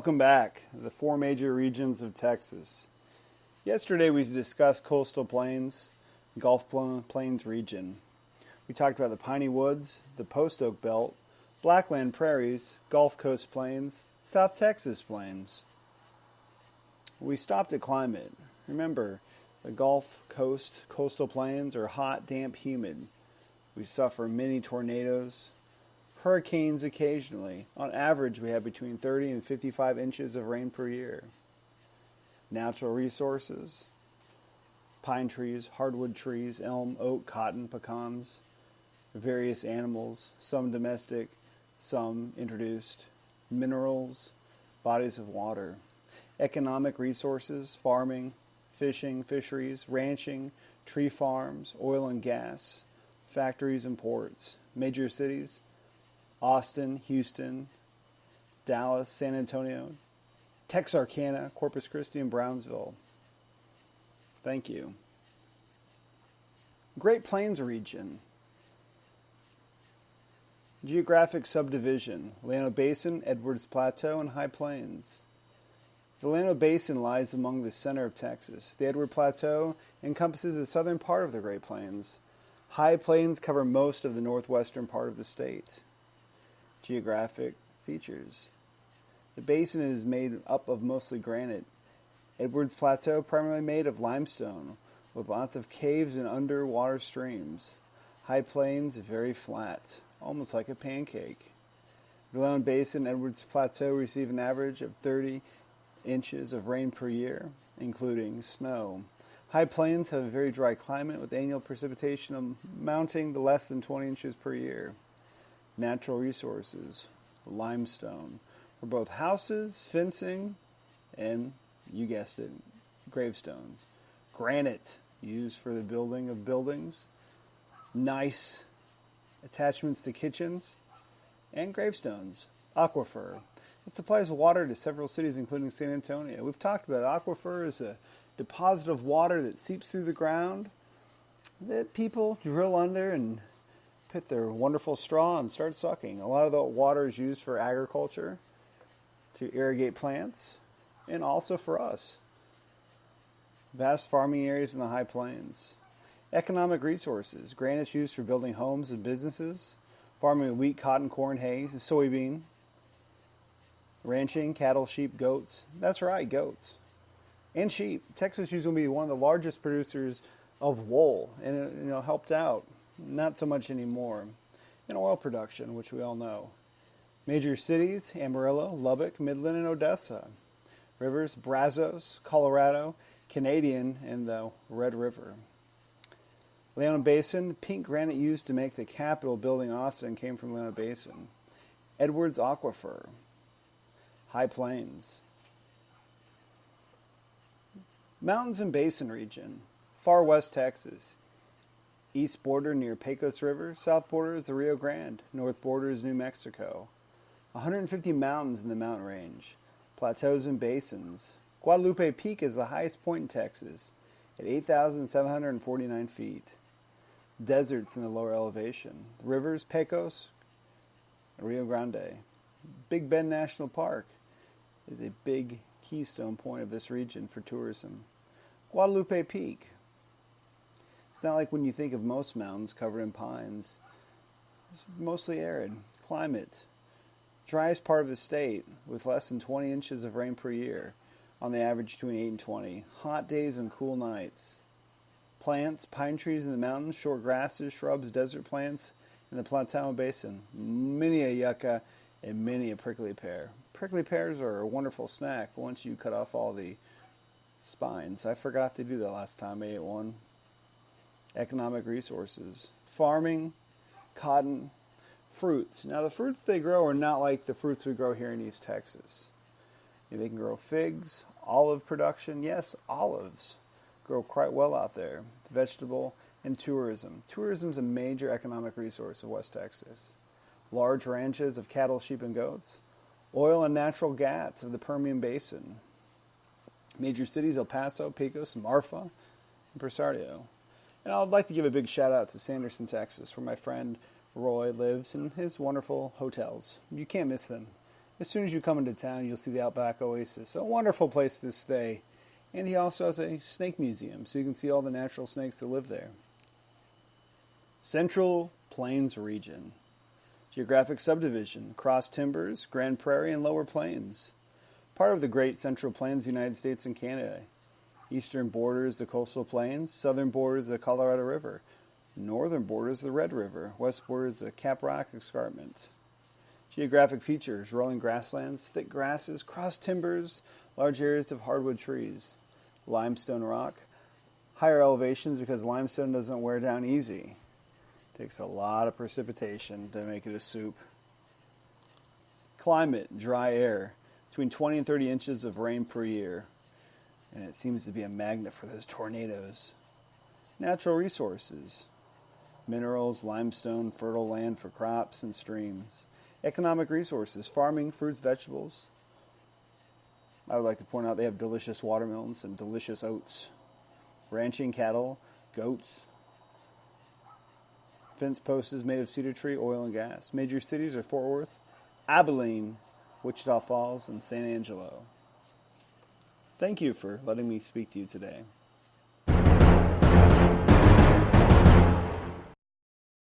Welcome back to the four major regions of Texas. Yesterday we discussed coastal plains, Gulf Plains region. We talked about the Piney Woods, the Post Oak Belt, Blackland Prairies, Gulf Coast Plains, South Texas Plains. We stopped at climate. Remember, the Gulf Coast coastal plains are hot, damp, humid. We suffer many tornadoes, hurricanes occasionally. On average, we have between 30 and 55 inches of rain per year. Natural resources: pine trees, hardwood trees, elm, oak, cotton, pecans. Various animals, some domestic, some introduced. Minerals, bodies of water. Economic resources: farming, fishing, fisheries, ranching, tree farms, oil and gas, factories and ports. Major cities: Austin, Houston, Dallas, San Antonio, Texarkana, Corpus Christi, and Brownsville. Thank you. Great Plains region. Geographic subdivision: Llano Basin, Edwards Plateau, and High Plains. The Llano Basin lies among the center of Texas. The Edward Plateau encompasses the southern part of the Great Plains. High Plains cover most of the northwestern part of the state. Geographic features: the basin is made up of mostly granite. Edwards Plateau primarily made of limestone, with lots of caves and underwater streams. High Plains very flat, almost like a pancake. The Llano Basin and Edwards Plateau receive an average of 30 inches of rain per year, including snow. High Plains have a very dry climate with annual precipitation amounting to less than 20 inches per year. Natural resources: limestone for both houses, fencing, and, you guessed it, gravestones. Granite used for the building of buildings. Nice attachments to kitchens. And gravestones. Aquifer: it supplies water to several cities, including San Antonio. We've talked about aquifer as a deposit of water that seeps through the ground that people drill under and put their wonderful straw and start sucking. A lot of the water is used for agriculture, to irrigate plants, and also for us. Vast farming areas in the High Plains. Economic resources: granite used for building homes and businesses, farming of wheat, cotton, corn, hay, soybean, ranching, cattle, sheep, goats. That's right, goats. And sheep. Texas used to be one of the largest producers of wool, and it helped out. Not so much anymore. And oil production, which we all know. Major cities: Amarillo, Lubbock, Midland, and Odessa. Rivers: Brazos, Colorado, Canadian, and the Red River. Llano Basin: pink granite used to make the Capitol building in Austin came from Llano Basin. Edwards Aquifer. High Plains. Mountains and Basin region. Far West Texas. East border near Pecos River. South border is the Rio Grande. North border is New Mexico. 150 mountains in the mountain range. Plateaus and basins. Guadalupe Peak is the highest point in Texas at 8,749 feet. Deserts in the lower elevation. Rivers: Pecos, Rio Grande. Big Bend National Park is a big keystone point of this region for tourism. Guadalupe Peak. It's not like when you think of most mountains covered in pines. It's mostly arid. Climate: driest part of the state with less than 20 inches of rain per year, on the average between 8 and 20. Hot days and cool nights. Plants: pine trees in the mountains, short grasses, shrubs, desert plants in the Plateau Basin. Many a yucca and many a prickly pear. Prickly pears are a wonderful snack once you cut off all the spines. I forgot to do that last time I ate one. Economic resources: farming, cotton, fruits. Now the fruits they grow are not like the fruits we grow here in East Texas. They can grow figs, olive production. Yes, olives grow quite well out there. Vegetable and tourism. Tourism is a major economic resource of West Texas. Large ranches of cattle, sheep, and goats. Oil and natural gas of the Permian Basin. Major cities: El Paso, Pecos, Marfa, and Presario. And I'd like to give a big shout out to Sanderson, Texas, where my friend Roy lives, and his wonderful hotels. You can't miss them. As soon as you come into town, you'll see the Outback Oasis, a wonderful place to stay. And he also has a snake museum, so you can see all the natural snakes that live there. Central Plains Region. Geographic subdivision, Cross Timbers, Grand Prairie, and Lower Plains. Part of the Great Central Plains, United States and Canada. Eastern border is the Coastal Plains, southern border is the Colorado River, northern border is the Red River, west border is the Caprock Escarpment. Geographic features, rolling grasslands, thick grasses, cross timbers, large areas of hardwood trees. Limestone rock, higher elevations because limestone doesn't wear down easy. Takes a lot of precipitation to make it a soup. Climate, dry air, between 20 and 30 inches of rain per year. And it seems to be a magnet for those tornadoes. Natural resources, minerals, limestone, fertile land for crops and streams. Economic resources, farming, fruits, vegetables. I would like to point out they have delicious watermelons and delicious oats. Ranching, cattle, goats. Fence posts is made of cedar tree, oil, and gas. Major cities are Fort Worth, Abilene, Wichita Falls, and San Angelo. Thank you for letting me speak to you today.